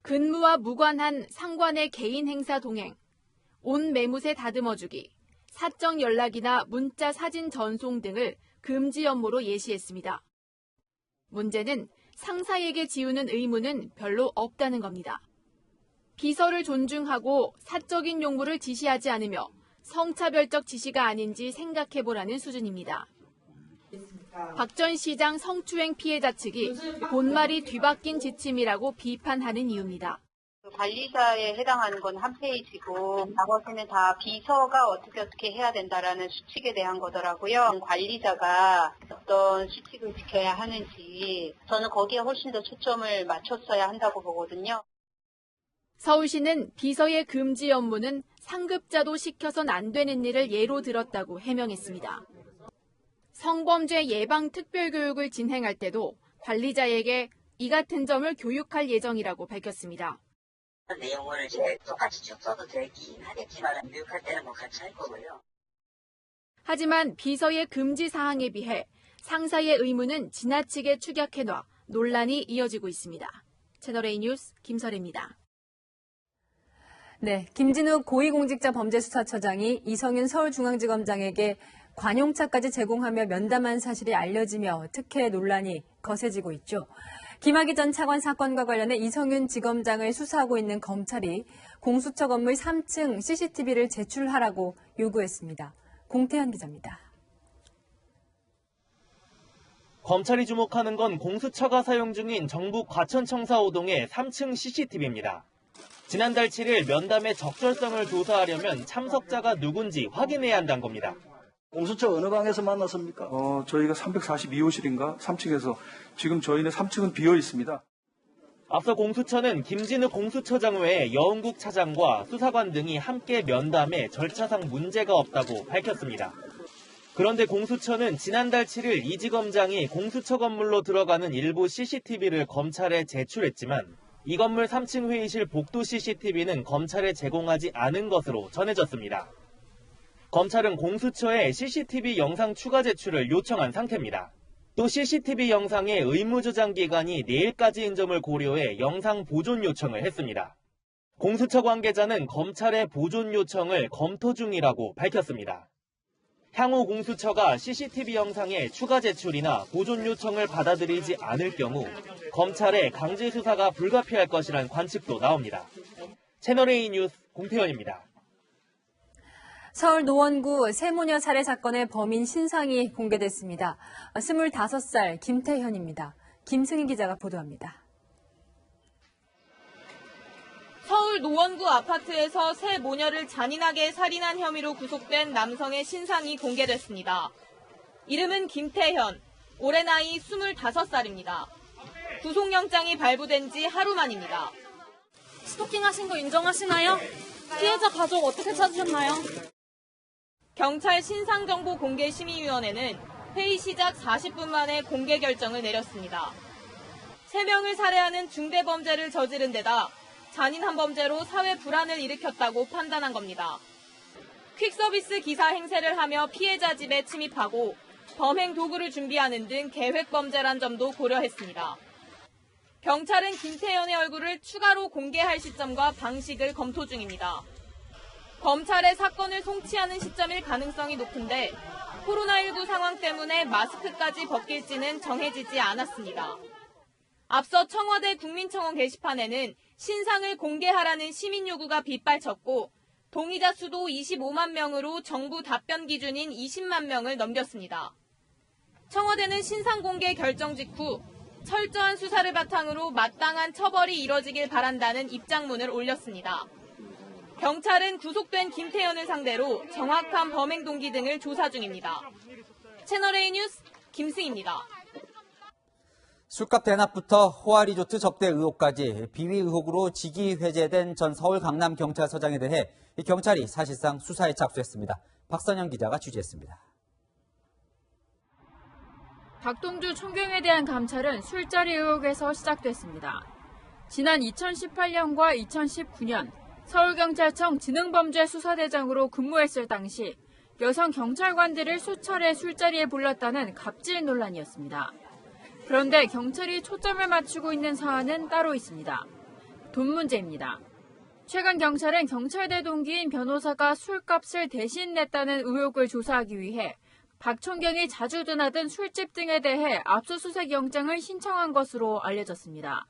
근무와 무관한 상관의 개인 행사 동행, 온 매무새 다듬어주기, 사적 연락이나 문자 사진 전송 등을 금지 업무로 예시했습니다. 문제는 상사에게 지우는 의무는 별로 없다는 겁니다. 비서를 존중하고 사적인 용무를 지시하지 않으며 성차별적 지시가 아닌지 생각해보라는 수준입니다. 박 전 시장 성추행 피해자 측이 본말이 뒤바뀐 지침이라고 비판하는 이유입니다. 관리자에 해당하는 건 한 페이지고 나머지는 다 비서가 어떻게 해야 된다라는 수칙에 대한 거더라고요. 관리자가 어떤 수칙을 지켜야 하는지 저는 거기에 훨씬 더 초점을 맞췄어야 한다고 보거든요. 서울시는 비서의 금지 업무는 상급자도 시켜선 안 되는 일을 예로 들었다고 해명했습니다. 성범죄 예방 특별교육을 진행할 때도 관리자에게 이 같은 점을 교육할 예정이라고 밝혔습니다. 내용을 이제 똑같이 쭉 써도 되긴 하겠지만 교육할 때는 뭐 같이 할 거고요. 하지만 비서의 금지 사항에 비해 상사의 의무는 지나치게 축약해놔 논란이 이어지고 있습니다. 채널A 뉴스 김설혜입니다. 네, 김진욱 고위공직자범죄수사처장이 이성윤 서울중앙지검장에게 관용차까지 제공하며 면담한 사실이 알려지며 특혜 논란이 거세지고 있죠. 김학의 전 차관 사건과 관련해 이성윤 지검장을 수사하고 있는 검찰이 공수처 건물 3층 CCTV를 제출하라고 요구했습니다. 공태현 기자입니다. 검찰이 주목하는 건 공수처가 사용 중인 정북 과천청사 5동의 3층 CCTV입니다. 지난달 7일 면담의 적절성을 조사하려면 참석자가 누군지 확인해야 한다는 겁니다. 공수처 어느 방에서 만났습니까? 저희가 342호실인가 3층에서 지금 저희는 3층은 비어 있습니다. 앞서 공수처는 김진욱 공수처장 외에 여운국 차장과 수사관 등이 함께 면담에 절차상 문제가 없다고 밝혔습니다. 그런데 공수처는 지난달 7일 이 지검장이 공수처 건물로 들어가는 일부 CCTV를 검찰에 제출했지만 이 건물 3층 회의실 복도 CCTV는 검찰에 제공하지 않은 것으로 전해졌습니다. 검찰은 공수처에 CCTV 영상 추가 제출을 요청한 상태입니다. 또 CCTV 영상의 의무 저장 기간이 내일까지인 점을 고려해 영상 보존 요청을 했습니다. 공수처 관계자는 검찰의 보존 요청을 검토 중이라고 밝혔습니다. 향후 공수처가 CCTV 영상의 추가 제출이나 보존 요청을 받아들이지 않을 경우 검찰의 강제 수사가 불가피할 것이란 관측도 나옵니다. 채널A 뉴스 공태현입니다. 서울 노원구 세모녀 살해 사건의 범인 신상이 공개됐습니다. 25살 김태현입니다. 김승희 기자가 보도합니다. 서울 노원구 아파트에서 세 모녀를 잔인하게 살인한 혐의로 구속된 남성의 신상이 공개됐습니다. 이름은 김태현, 올해 나이 25살입니다. 구속영장이 발부된 지 하루 만입니다. 스토킹하신 거 인정하시나요? 피해자 가족 어떻게 찾으셨나요? 경찰 신상정보공개심의위원회는 회의 시작 40분 만에 공개 결정을 내렸습니다. 3명을 살해하는 중대범죄를 저지른 데다 잔인한 범죄로 사회 불안을 일으켰다고 판단한 겁니다. 퀵서비스 기사 행세를 하며 피해자 집에 침입하고 범행 도구를 준비하는 등 계획범죄란 점도 고려했습니다. 경찰은 김태현의 얼굴을 추가로 공개할 시점과 방식을 검토 중입니다. 검찰의 사건을 송치하는 시점일 가능성이 높은데 코로나19 상황 때문에 마스크까지 벗길지는 정해지지 않았습니다. 앞서 청와대 국민청원 게시판에는 신상을 공개하라는 시민 요구가 빗발쳤고 동의자 수도 25만 명으로 정부 답변 기준인 20만 명을 넘겼습니다. 청와대는 신상 공개 결정 직후 철저한 수사를 바탕으로 마땅한 처벌이 이뤄지길 바란다는 입장문을 올렸습니다. 경찰은 구속된 김태현을 상대로 정확한 범행 동기 등을 조사 중입니다. 채널A 뉴스 김승희입니다. 술값 대납부터 호화리조트 접대 의혹까지 비위 의혹으로 직위 회제된 전 서울 강남경찰서장에 대해 경찰이 사실상 수사에 착수했습니다. 박선영 기자가 취재했습니다. 박동주 총경에 대한 감찰은 술자리 의혹에서 시작됐습니다. 지난 2018년과 2019년 서울경찰청 지능범죄수사대장으로 근무했을 당시 여성 경찰관들을 수차례 술자리에 불렀다는 갑질 논란이었습니다. 그런데 경찰이 초점을 맞추고 있는 사안은 따로 있습니다. 돈 문제입니다. 최근 경찰은 경찰대 동기인 변호사가 술값을 대신 냈다는 의혹을 조사하기 위해 박 총경이 자주 드나든 술집 등에 대해 압수수색 영장을 신청한 것으로 알려졌습니다.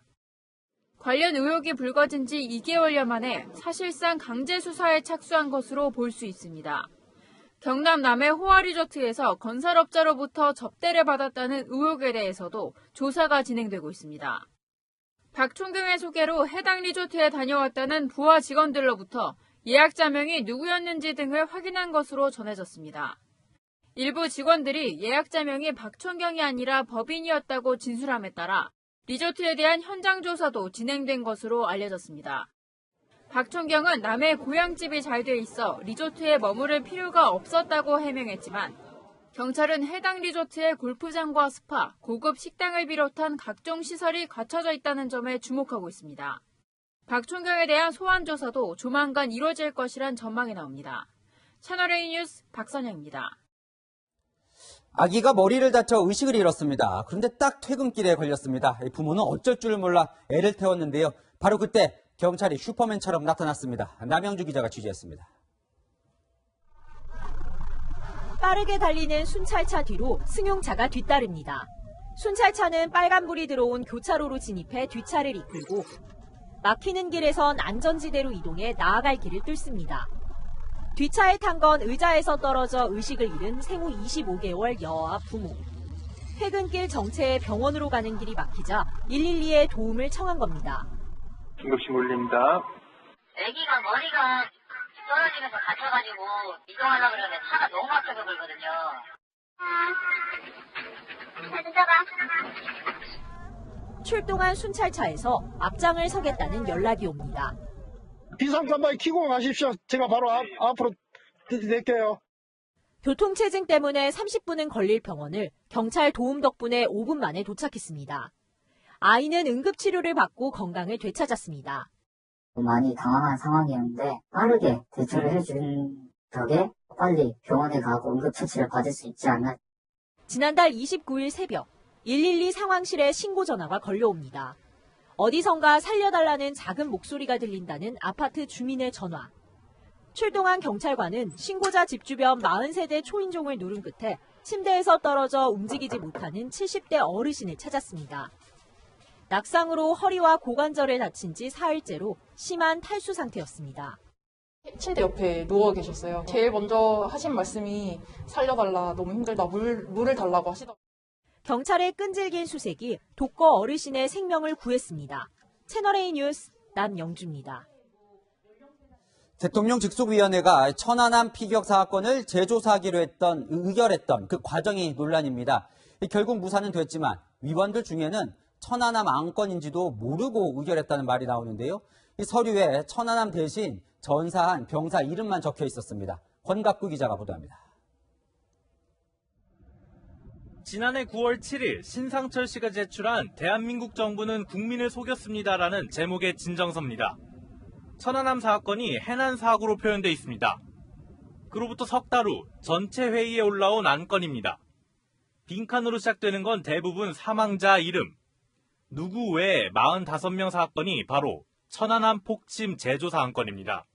관련 의혹이 불거진 지 2개월여 만에 사실상 강제 수사에 착수한 것으로 볼 수 있습니다. 경남 남해 호화리조트에서 건설업자로부터 접대를 받았다는 의혹에 대해서도 조사가 진행되고 있습니다. 박총경의 소개로 해당 리조트에 다녀왔다는 부하 직원들로부터 예약자 명이 누구였는지 등을 확인한 것으로 전해졌습니다. 일부 직원들이 예약자 명이 박총경이 아니라 법인이었다고 진술함에 따라 리조트에 대한 현장 조사도 진행된 것으로 알려졌습니다. 박총경은 남의 고향집이 잘 돼 있어 리조트에 머무를 필요가 없었다고 해명했지만 경찰은 해당 리조트에 골프장과 스파, 고급 식당을 비롯한 각종 시설이 갖춰져 있다는 점에 주목하고 있습니다. 박총경에 대한 소환 조사도 조만간 이루어질 것이란 전망이 나옵니다. 채널A 뉴스 박선영입니다. 아기가 머리를 다쳐 의식을 잃었습니다. 그런데 딱 퇴근길에 걸렸습니다. 부모는 어쩔 줄 몰라 애를 태웠는데요. 바로 그때 경찰이 슈퍼맨처럼 나타났습니다. 남영주 기자가 취재했습니다. 빠르게 달리는 순찰차 뒤로 승용차가 뒤따릅니다. 순찰차는 빨간불이 들어온 교차로로 진입해 뒷차를 이끌고 막히는 길에선 안전지대로 이동해 나아갈 길을 뚫습니다. 뒷차에 탄 건 의자에서 떨어져 의식을 잃은 생후 25개월 여아와 부모. 퇴근길 정체에 병원으로 가는 길이 막히자 112에 도움을 청한 겁니다. 긴급신 울립니다. 아기가 머리가 떨어지면서 갇혀가지고 이동하려고 그러는데 차가 너무 막혀서 그러거든요. 출동한 순찰차에서 앞장을 서겠다는 연락이 옵니다. 비상칸바에 켜고 가십시오. 제가 바로 앞으로 낼게요. 교통체증 때문에 30분은 걸릴 병원을 경찰 도움 덕분에 5분 만에 도착했습니다. 아이는 응급치료를 받고 건강을 되찾았습니다. 많이 당황한 상황이었는데 빠르게 대처를 해준 덕에 빨리 병원에 가고 응급처치를 받을 수 있지 않나. 지난달 29일 새벽 112 상황실에 신고 전화가 걸려옵니다. 어디선가 살려달라는 작은 목소리가 들린다는 아파트 주민의 전화. 출동한 경찰관은 신고자 집 주변 40세대 초인종을 누른 끝에 침대에서 떨어져 움직이지 못하는 70대 어르신을 찾았습니다. 낙상으로 허리와 고관절을 다친 지 사흘째로 심한 탈수 상태였습니다. 침대 옆에 누워 계셨어요. 제일 먼저 하신 말씀이 살려달라, 너무 힘들다, 물을 달라고 하시더라고요. 경찰의 끈질긴 수색이 독거 어르신의 생명을 구했습니다. 채널A 뉴스 남영주입니다. 대통령 직속위원회가 천안함 피격 사건을 재조사하기로 의결했던 그 과정이 논란입니다. 결국 무산은 됐지만 위원들 중에는 천안함 안건인지도 모르고 의결했다는 말이 나오는데요. 이 서류에 천안함 대신 전사한 병사 이름만 적혀 있었습니다. 권갑구 기자가 보도합니다. 지난해 9월 7일 신상철 씨가 제출한 대한민국 정부는 국민을 속였습니다라는 제목의 진정서입니다. 천안함 사건이 해난 사고로 표현돼 있습니다. 그로부터 석 달 후 전체 회의에 올라온 안건입니다. 빈칸으로 시작되는 건 대부분 사망자 이름. 누구 외에 45명 사건이 바로 천안함 폭침 재조사 안건입니다.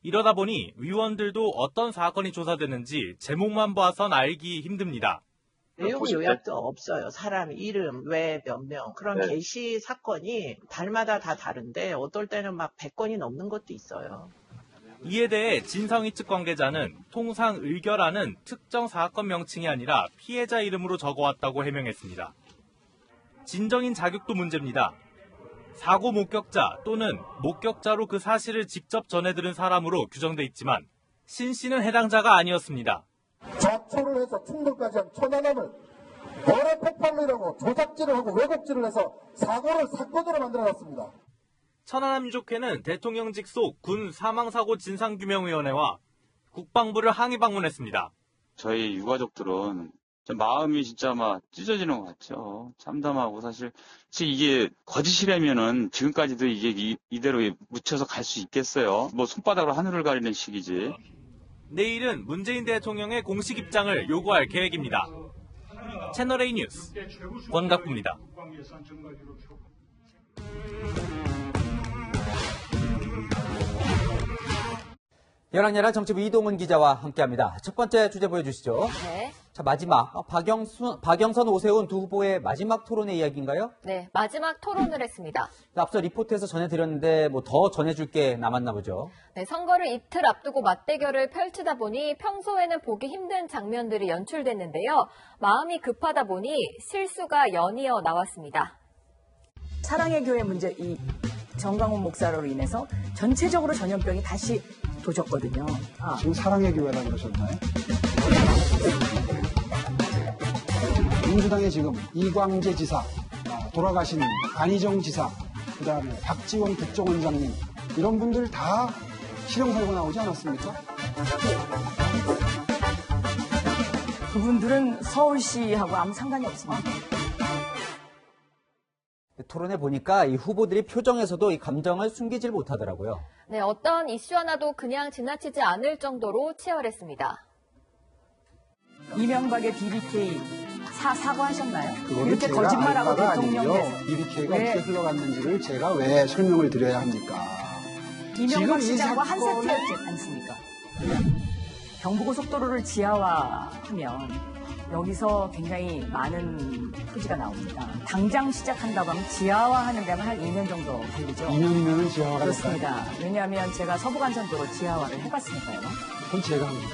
이러다 보니 위원들도 어떤 사건이 조사되는지 제목만 봐선 알기 힘듭니다. 내용 요약도 없어요. 사람 이름, 왜, 몇 명. 그런 게시 사건이 달마다 다 다른데 어떨 때는 막 100건이 넘는 것도 있어요. 이에 대해 진성희 측 관계자는 통상 의결안은 특정 사건 명칭이 아니라 피해자 이름으로 적어왔다고 해명했습니다. 진정인 자격도 문제입니다. 사고 목격자 또는 목격자로 그 사실을 직접 전해들은 사람으로 규정돼 있지만 신 씨는 해당자가 아니었습니다. 자초를 해서 충돌까지 한 천안함을 여러 폭발이라고 조작질을 하고 왜곡질을 해서 사건으로 만들어놨습니다. 천안함 유족회는 대통령 직속 군 사망사고 진상규명위원회와 국방부를 항의 방문했습니다. 저희 유가족들은 마음이 진짜 막 찢어지는 것 같죠. 참담하고 사실 이게 거짓이라면은 지금까지도 이게 이대로 묻혀서 갈 수 있겠어요. 뭐 손바닥으로 하늘을 가리는 식이지. 내일은 문재인 대통령의 공식 입장을 요구할 계획입니다. 채널A 뉴스 권갑구입니다. 열왕열한 정치부 이동은 기자와 함께합니다. 첫 번째 주제 보여주시죠. 네. 자, 마지막 박영선, 오세훈 두 후보의 마지막 토론의 이야기인가요? 네, 마지막 토론을 했습니다. 앞서 리포트에서 전해드렸는데 더 전해줄 게 남았나 보죠. 네, 선거를 이틀 앞두고 맞대결을 펼치다 보니 평소에는 보기 힘든 장면들이 연출됐는데요. 마음이 급하다 보니 실수가 연이어 나왔습니다. 사랑의 교회 문제, 이 정강훈 목사로 인해서 전체적으로 전염병이 다시 도졌거든요. 지금 사랑의 교회라고 그러셨나요? 민주당의 지금 이광재 지사, 돌아가신 안희정 지사, 그다음에 박지원 국정원장님 이런 분들 다 실형사유가 나오지 않았습니까? 그분들은 서울시하고 아무 상관이 없습니다. 토론해 보니까 이 후보들이 표정에서도 이 감정을 숨기질 못하더라고요. 네, 어떤 이슈 하나도 그냥 지나치지 않을 정도로 치열했습니다. 이명박의 BBK 사과하셨나요? 그거는 이렇게 제가 거짓말하고 알바가 대통령께서 아니고요. BBK가 왜? 어떻게 흘러갔는지를 제가 왜 설명을 드려야 합니까? 이명박 지금 이 시장과 한 사건은- 세트였지 않습니까? 경부고속도로를 지하화하면 여기서 굉장히 많은 토지가 나옵니다. 당장 시작한다고 하면 지하화하는 데만 한 2년 정도 걸리죠. 2년이면은 지하화가 그렇습니다. 왜냐하면 제가 서부간선도로 지하화를 해봤으니까요. 그건 제가 합니다.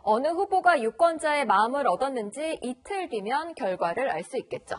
어느 후보가 유권자의 마음을 얻었는지 이틀 뒤면 결과를 알 수 있겠죠.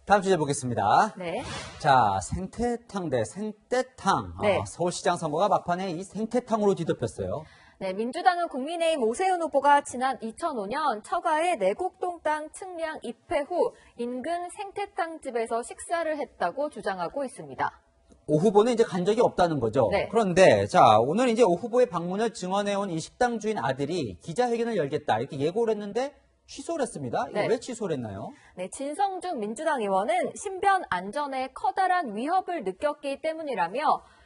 다음 주제 보겠습니다. 네. 자, 생태탕 대 생떼탕. 네. 서울시장 선거가 막판에 이 생태탕으로 뒤덮였어요. 네, 민주당은 국민의힘 오세훈 후보가 지난 2005년 처가의 내곡동 땅 측량 입회 후 인근 생태탕 집에서 식사를 했다고 주장하고 있습니다. 오 후보는 이제 간 적이 없다는 거죠. 네. 그런데 자, 오늘 이제 오 후보의 방문을 증언해온 이 식당 주인 아들이 기자회견을 열겠다 이렇게 예고를 했는데 취소를 했습니다. 이거 네. 왜 취소를 했나요? 네, 진성준 민주당 의원은 신변 안전에 커다란 위협을 느꼈기 때문이라며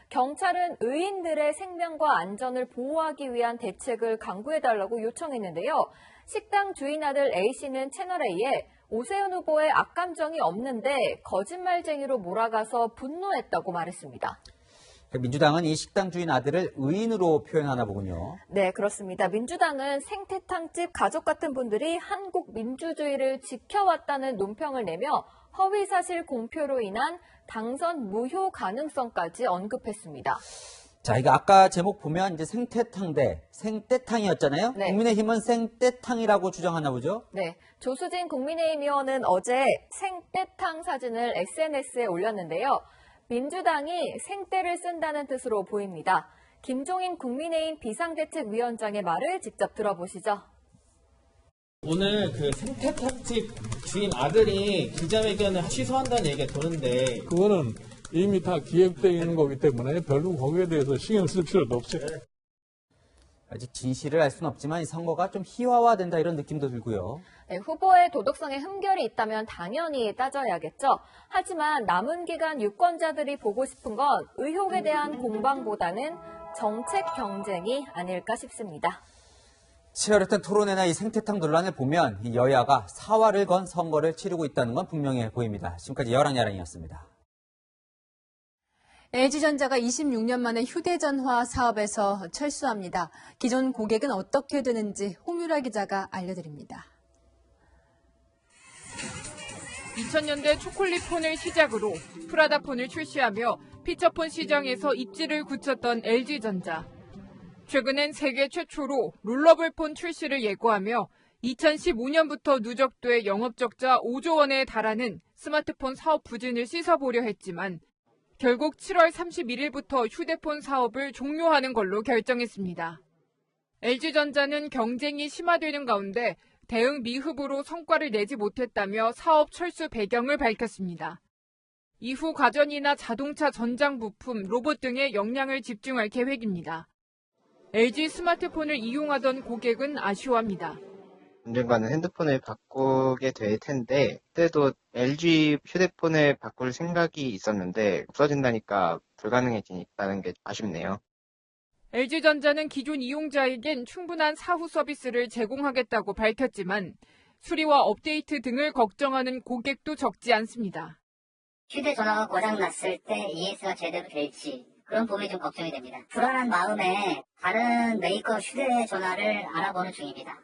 경찰은 의인들의 생명과 안전을 보호하기 위한 대책을 강구해달라고 요청했는데요. 식당 주인 아들 A씨는 채널A에 오세훈 후보의 악감정이 없는데 거짓말쟁이로 몰아가서 분노했다고 말했습니다. 민주당은 이 식당 주인 아들을 의인으로 표현하나 보군요. 네, 그렇습니다. 민주당은 생태탕집 가족 같은 분들이 한국 민주주의를 지켜왔다는 논평을 내며 허위사실 공표로 인한 당선 무효 가능성까지 언급했습니다. 자, 이거 아까 제목 보면 이제 생태탕 대 생떼탕이었잖아요. 네. 국민의힘은 생떼탕이라고 주장하나 보죠. 네, 조수진 국민의힘 의원은 어제 생떼탕 사진을 SNS에 올렸는데요. 민주당이 생떼를 쓴다는 뜻으로 보입니다. 김종인 국민의힘 비상대책위원장의 말을 직접 들어보시죠. 오늘 그 생태탕집 주인 아들이 기자회견을 취소한다는 얘기가 도는데 그거는 이미 다 기획되어 있는 거기 때문에 별로 거기에 대해서 신경 쓸 필요도 없어요. 아직 진실을 알 수는 없지만 이 선거가 좀 희화화된다 이런 느낌도 들고요. 네, 후보의 도덕성에 흠결이 있다면 당연히 따져야겠죠. 하지만 남은 기간 유권자들이 보고 싶은 건 의혹에 대한 공방보다는 정책 경쟁이 아닐까 싶습니다. 치열했던 토론회나 이 생태탕 논란을 보면 이 여야가 사활을 건 선거를 치르고 있다는 건 분명해 보입니다. 지금까지 여랑야랑이었습니다. LG전자가 26년 만에 휴대전화 사업에서 철수합니다. 기존 고객은 어떻게 되는지 홍유라 기자가 알려드립니다. 2000년대 초콜릿폰을 시작으로 프라다폰을 출시하며 피처폰 시장에서 입지를 굳혔던 LG전자. 최근엔 세계 최초로 롤러블폰 출시를 예고하며 2015년부터 누적돼 영업적자 5조 원에 달하는 스마트폰 사업 부진을 씻어보려 했지만 결국 7월 31일부터 휴대폰 사업을 종료하는 걸로 결정했습니다. LG전자는 경쟁이 심화되는 가운데 대응 미흡으로 성과를 내지 못했다며 사업 철수 배경을 밝혔습니다. 이후 가전이나 자동차 전장 부품, 로봇 등에 역량을 집중할 계획입니다. LG 스마트폰을 이용하던 고객은 아쉬워합니다. 언젠가는 핸드폰을 바꾸게 될 텐데 그때도 LG 휴대폰을 바꿀 생각이 있었는데 없어진다니까 불가능해지다는 게 아쉽네요. LG전자는 기존 이용자에겐 충분한 사후 서비스를 제공하겠다고 밝혔지만 수리와 업데이트 등을 걱정하는 고객도 적지 않습니다. 휴대전화가 고장났을 때 ES가 제대로 될지 그런 부분이 좀 걱정이 됩니다. 불안한 마음에 다른 메이커 휴대전화를 알아보는 중입니다.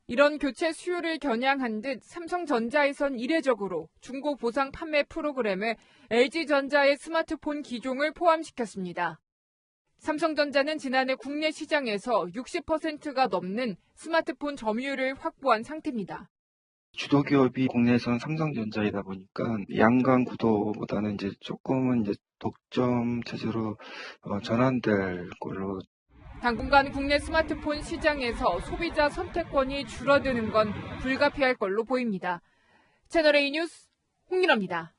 이런 교체 수요를 겨냥한 듯 삼성전자에선 이례적으로 중고 보상 판매 프로그램에 LG전자의 스마트폰 기종을 포함시켰습니다. 삼성전자는 지난해 국내 시장에서 60%가 넘는 스마트폰 점유율을 확보한 상태입니다. 주도 기업이 국내에선 삼성전자이다 보니까 양강 구도보다는 이제 조금은 이제 독점 체제로 전환될 걸로. 당분간 국내 스마트폰 시장에서 소비자 선택권이 줄어드는 건 불가피할 걸로 보입니다. 채널A 뉴스 홍윤아입니다.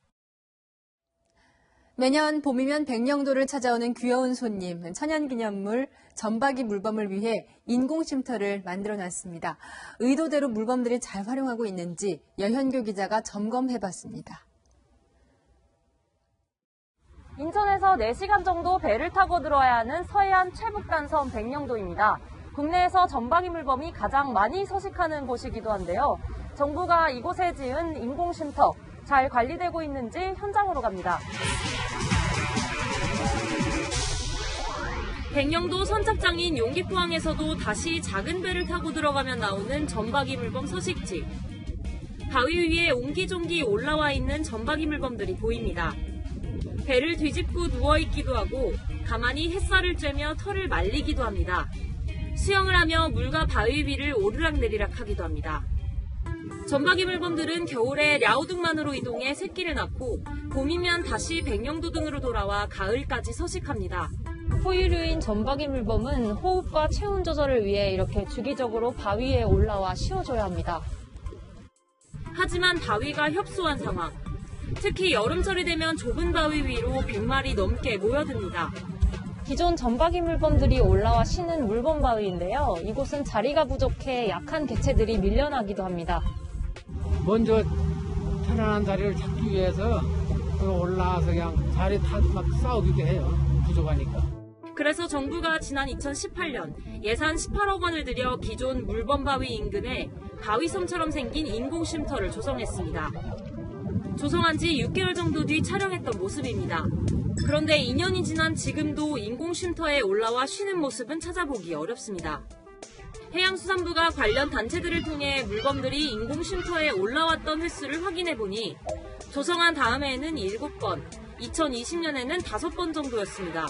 매년 봄이면 백령도를 찾아오는 귀여운 손님, 천연기념물 점박이 물범을 위해 인공쉼터를 만들어놨습니다. 의도대로 물범들이 잘 활용하고 있는지 여현교 기자가 점검해봤습니다. 인천에서 4시간 정도 배를 타고 들어와야 하는 서해안 최북단섬 백령도입니다. 국내에서 점박이 물범이 가장 많이 서식하는 곳이기도 한데요. 정부가 이곳에 지은 인공쉼터 잘 관리되고 있는지 현장으로 갑니다. 백령도 선착장인 용기포항에서도 다시 작은 배를 타고 들어가면 나오는 점박이 물범 서식지. 바위 위에 옹기종기 올라와 있는 점박이 물범들이 보입니다. 배를 뒤집고 누워있기도 하고 가만히 햇살을 쬐며 털을 말리기도 합니다. 수영을 하며 물과 바위 위를 오르락내리락 하기도 합니다. 점박이 물범들은 겨울에 랴오둥만으로 이동해 새끼를 낳고 봄이면 다시 백령도 등으로 돌아와 가을까지 서식합니다. 포유류인 점박이 물범은 호흡과 체온 조절을 위해 이렇게 주기적으로 바위에 올라와 쉬어줘야 합니다. 하지만 바위가 협소한 상황. 특히 여름철이 되면 좁은 바위 위로 100마리 넘게 모여듭니다. 기존 점박이 물범들이 올라와 쉬는 물범 바위인데요. 이곳은 자리가 부족해 약한 개체들이 밀려나기도 합니다. 먼저 편안한 자리를 찾기 위해서 올라와서 그냥 자리 막 싸우기도 해요. 부족하니까. 그래서 정부가 지난 2018년 예산 18억 원을 들여 기존 물범 바위 인근에 바위섬처럼 생긴 인공쉼터를 조성했습니다. 조성한 지 6개월 정도 뒤 촬영했던 모습입니다. 그런데 2년이 지난 지금도 인공쉼터에 올라와 쉬는 모습은 찾아보기 어렵습니다. 해양수산부가 관련 단체들을 통해 물범들이 인공쉼터에 올라왔던 횟수를 확인해보니 조성한 다음해에는 7번, 2020년에는 5번 정도였습니다.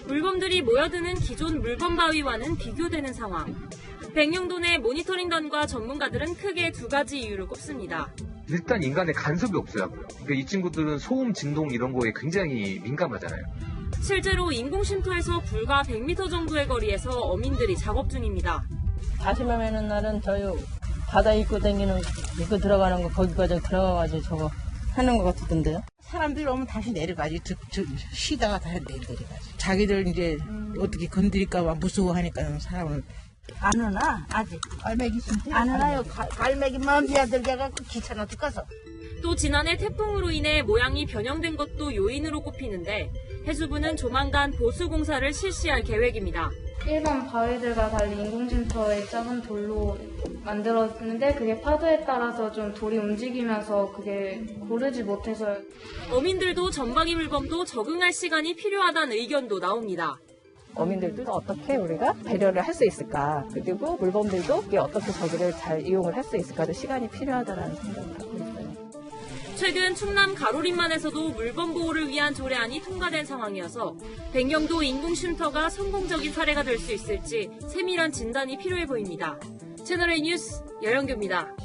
물범들이 모여드는 기존 물범 바위와는 비교되는 상황. 백령도 내 모니터링단과 전문가들은 크게 2가지 이유를 꼽습니다. 일단 인간의 간섭이 없어야고요. 그러니까 이 친구들은 소음, 진동 이런 거에 굉장히 민감하잖아요. 실제로 인공쉼터에서 불과 100m 정도의 거리에서 어민들이 작업 중입니다. 다시 맘에는 날은 저요 바다 입고 다니는 입고 들어가는 거 거기까지 들어가가지고 저거 하는 것 같던데요. 사람들이 오면 다시 내려가지. 쉬다가 다시 내려가지. 자기들 이제 어떻게 건드릴까봐 무서워하니까 사람을 안 오나 아직 갈매기 진짜 안 오나요? 갈매기 마음 비아들게갖고 귀찮아 죽겠어. 또 지난해 태풍으로 인해 모양이 변형된 것도 요인으로 꼽히는데 해수부는 조만간 보수 공사를 실시할 계획입니다. 일반 바위들과 달리 인공쉼터에 작은 돌로 만들었는데 그게 파도에 따라서 좀 돌이 움직이면서 그게 고르지 못해서 어민들도 점박이 물범도 적응할 시간이 필요하다는 의견도 나옵니다. 어민들도 어떻게 우리가 배려를 할 수 있을까, 그리고 물범들도 어떻게 저기를 잘 이용을 할 수 있을까도 시간이 필요하다는 생각을 갖고 있어요. 최근 충남 가로림만에서도 물범 보호를 위한 조례안이 통과된 상황이어서 백령도 인공쉼터가 성공적인 사례가 될 수 있을지 세밀한 진단이 필요해 보입니다. 채널A 뉴스 여영규입니다.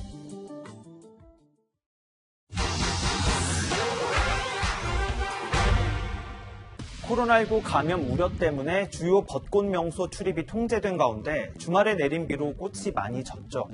코로나19 감염 우려 때문에 주요 벚꽃 명소 출입이 통제된 가운데 주말에 내린 비로 꽃이 많이 졌죠.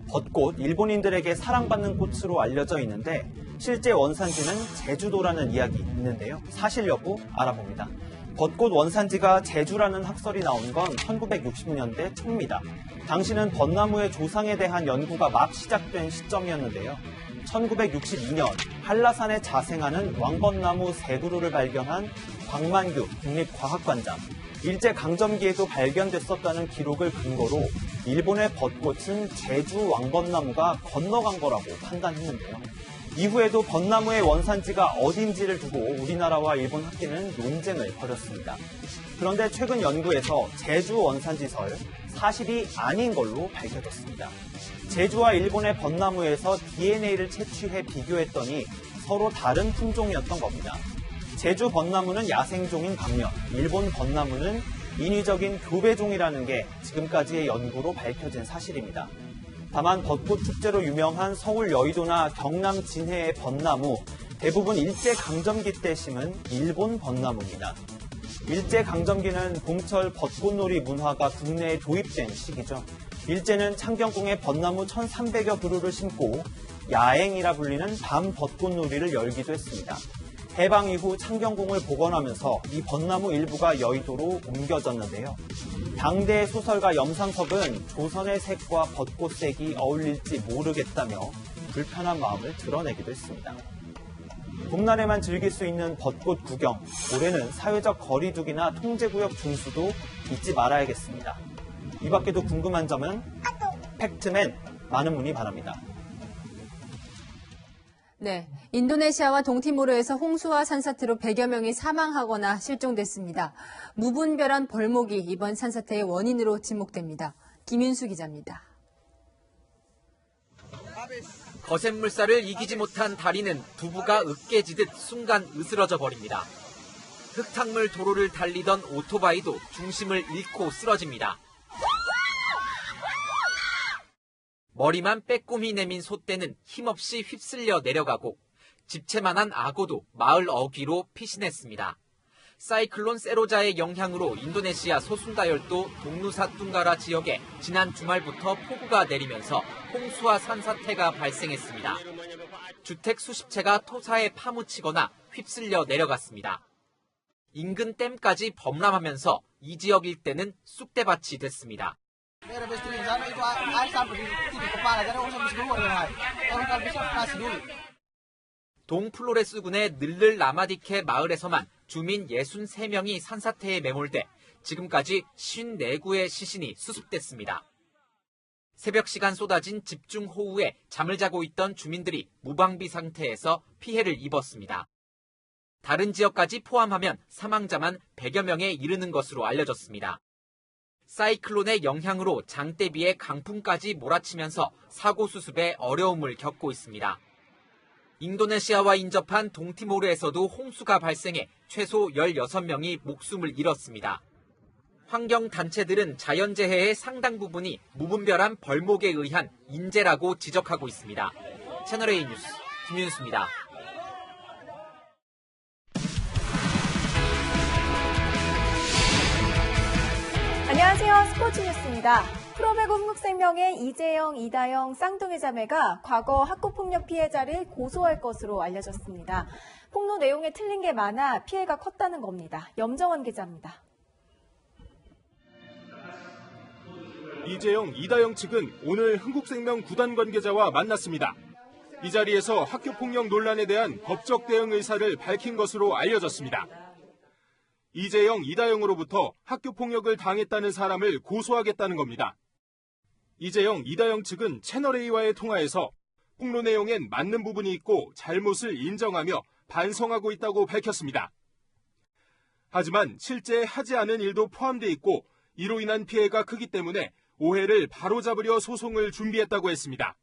벚꽃, 일본인들에게 사랑받는 꽃으로 알려져 있는데 실제 원산지는 제주도라는 이야기 있는데요. 사실 여부 알아봅니다. 벚꽃 원산지가 제주라는 학설이 나온 건 1960년대 초입니다. 당시는 벚나무의 조상에 대한 연구가 막 시작된 시점이었는데요. 1962년 한라산에 자생하는 왕벚나무 세 그루를 발견한 박만규 국립과학관장. 일제강점기에도 발견됐었다는 기록을 근거로 일본의 벚꽃은 제주 왕벚나무가 건너간 거라고 판단했는데요. 이후에도 벚나무의 원산지가 어딘지를 두고 우리나라와 일본 학계는 논쟁을 벌였습니다. 그런데 최근 연구에서 제주 원산지설 사실이 아닌 걸로 밝혀졌습니다. 제주와 일본의 벚나무에서 DNA를 채취해 비교했더니 서로 다른 품종이었던 겁니다. 제주 벚나무는 야생종인 반면 일본 벚나무는 인위적인 교배종이라는 게 지금까지의 연구로 밝혀진 사실입니다. 다만 벚꽃 축제로 유명한 서울 여의도나 경남 진해의 벚나무, 대부분 일제강점기 때 심은 일본 벚나무입니다. 일제강점기는 봄철 벚꽃놀이 문화가 국내에 도입된 시기죠. 일제는 창경궁에 벚나무 1,300여 그루를 심고 야행이라 불리는 밤 벚꽃놀이를 열기도 했습니다. 해방 이후 창경궁을 복원하면서 이 벚나무 일부가 여의도로 옮겨졌는데요. 당대 소설가 염상석은 조선의 색과 벚꽃색이 어울릴지 모르겠다며 불편한 마음을 드러내기도 했습니다. 봄날에만 즐길 수 있는 벚꽃 구경, 올해는 사회적 거리두기나 통제구역 준수도 잊지 말아야겠습니다. 이 밖에도 궁금한 점은 팩트맨 많은 문의 바랍니다. 네, 인도네시아와 동티모르에서 홍수와 산사태로 100여 명이 사망하거나 실종됐습니다. 무분별한 벌목이 이번 산사태의 원인으로 지목됩니다. 김윤수 기자입니다. 거센 물살을 이기지 못한 다리는 두부가 으깨지듯 순간 으스러져 버립니다. 흙탕물 도로를 달리던 오토바이도 중심을 잃고 쓰러집니다. 머리만 빼꼼히 내민 소떼는 힘없이 휩쓸려 내려가고 집채만한 악어도 마을 어귀로 피신했습니다. 사이클론 세로자의 영향으로 인도네시아 소순다열도 동누사 뚱가라 지역에 지난 주말부터 폭우가 내리면서 홍수와 산사태가 발생했습니다. 주택 수십 채가 토사에 파묻히거나 휩쓸려 내려갔습니다. 인근 댐까지 범람하면서 이 지역 일대는 쑥대밭이 됐습니다. 동플로레스군의 늘를 라마디케 마을에서만 주민 63명이 산사태에 매몰돼 지금까지 54구의 시신이 수습됐습니다. 새벽 시간 쏟아진 집중호우에 잠을 자고 있던 주민들이 무방비 상태에서 피해를 입었습니다. 다른 지역까지 포함하면 사망자만 100여 명에 이르는 것으로 알려졌습니다. 사이클론의 영향으로 장대비에 강풍까지 몰아치면서 사고 수습에 어려움을 겪고 있습니다. 인도네시아와 인접한 동티모르에서도 홍수가 발생해 최소 16명이 목숨을 잃었습니다. 환경단체들은 자연재해의 상당 부분이 무분별한 벌목에 의한 인재라고 지적하고 있습니다. 채널A 뉴스 김윤수입니다. 안녕하세요. 스포츠 뉴스입니다. 프로배구 흥국생명의 이재영, 이다영 쌍둥이 자매가 과거 학교폭력 피해자를 고소할 것으로 알려졌습니다. 폭로 내용에 틀린 게 많아 피해가 컸다는 겁니다. 염정원 기자입니다. 이재영, 이다영 측은 오늘 흥국생명 구단 관계자와 만났습니다. 이 자리에서 학교폭력 논란에 대한 법적 대응 의사를 밝힌 것으로 알려졌습니다. 이재영, 이다영으로부터 학교폭력을 당했다는 사람을 고소하겠다는 겁니다. 이재영, 이다영 측은 채널A와의 통화에서 폭로 내용엔 맞는 부분이 있고 잘못을 인정하며 반성하고 있다고 밝혔습니다. 하지만 실제 하지 않은 일도 포함돼 있고 이로 인한 피해가 크기 때문에 오해를 바로잡으려 소송을 준비했다고 했습니다.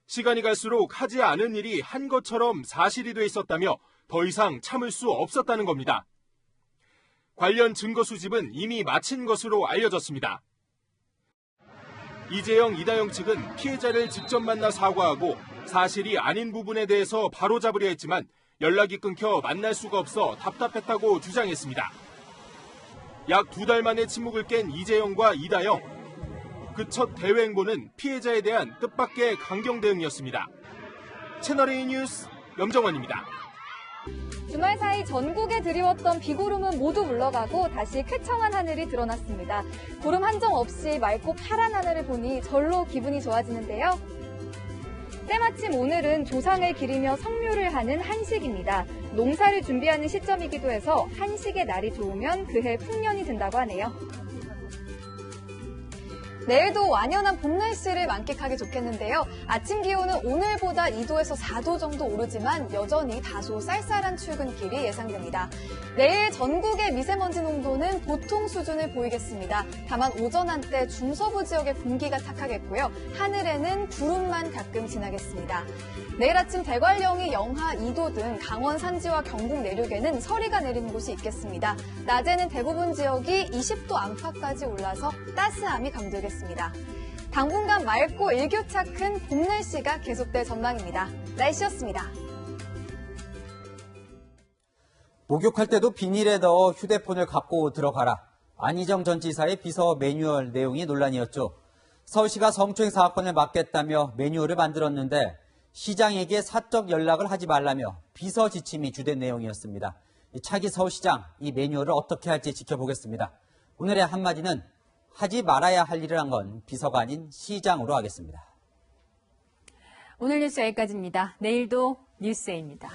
시간이 갈수록 하지 않은 일이 한 것처럼 사실이 돼 있었다며 더 이상 참을 수 없었다는 겁니다. 관련 증거 수집은 이미 마친 것으로 알려졌습니다. 이재영, 이다영 측은 피해자를 직접 만나 사과하고 사실이 아닌 부분에 대해서 바로잡으려 했지만 연락이 끊겨 만날 수가 없어 답답했다고 주장했습니다. 약 2달 만에 침묵을 깬 이재영과 이다영. 그 첫 대외 행보는 피해자에 대한 뜻밖의 강경 대응이었습니다. 채널A 뉴스 염정원입니다. 주말 사이 전국에 드리웠던 비구름은 모두 물러가고 다시 쾌청한 하늘이 드러났습니다. 구름 한 점 없이 맑고 파란 하늘을 보니 절로 기분이 좋아지는데요. 때마침 오늘은 조상을 기리며 성묘를 하는 한식입니다. 농사를 준비하는 시점이기도 해서 한식의 날이 좋으면 그해 풍년이 든다고 하네요. 내일도 완연한 봄 날씨를 만끽하기 좋겠는데요. 아침 기온은 오늘보다 2도에서 4도 정도 오르지만 여전히 다소 쌀쌀한 출근길이 예상됩니다. 내일 전국의 미세먼지 농도는 보통 수준을 보이겠습니다. 다만 오전 한때 중서부 지역에 공기가 탁하겠고요. 하늘에는 구름만 가끔 지나겠습니다. 내일 아침 대관령이 영하 2도 등 강원 산지와 경북 내륙에는 서리가 내리는 곳이 있겠습니다. 낮에는 대부분 지역이 20도 안팎까지 올라서 따스함이 감돌겠습니다. 당분간 맑고 일교차 큰 봄 날씨가 계속될 전망입니다. 날씨였습니다. 목욕할 때도 비닐에 넣어 휴대폰을 갖고 들어가라. 안희정 전 지사의 비서 매뉴얼 내용이 논란이었죠. 서울시가 성추행 사건을 막겠다며 매뉴얼을 만들었는데 시장에게 사적 연락을 하지 말라며 비서 지침이 주된 내용이었습니다. 차기 서울시장 이 매뉴얼을 어떻게 할지 지켜보겠습니다. 오늘의 한마디는 하지 말아야 할 일을 한 건 비서가 아닌 시장으로 하겠습니다. 오늘 뉴스 여기까지입니다. 내일도 뉴스에입니다.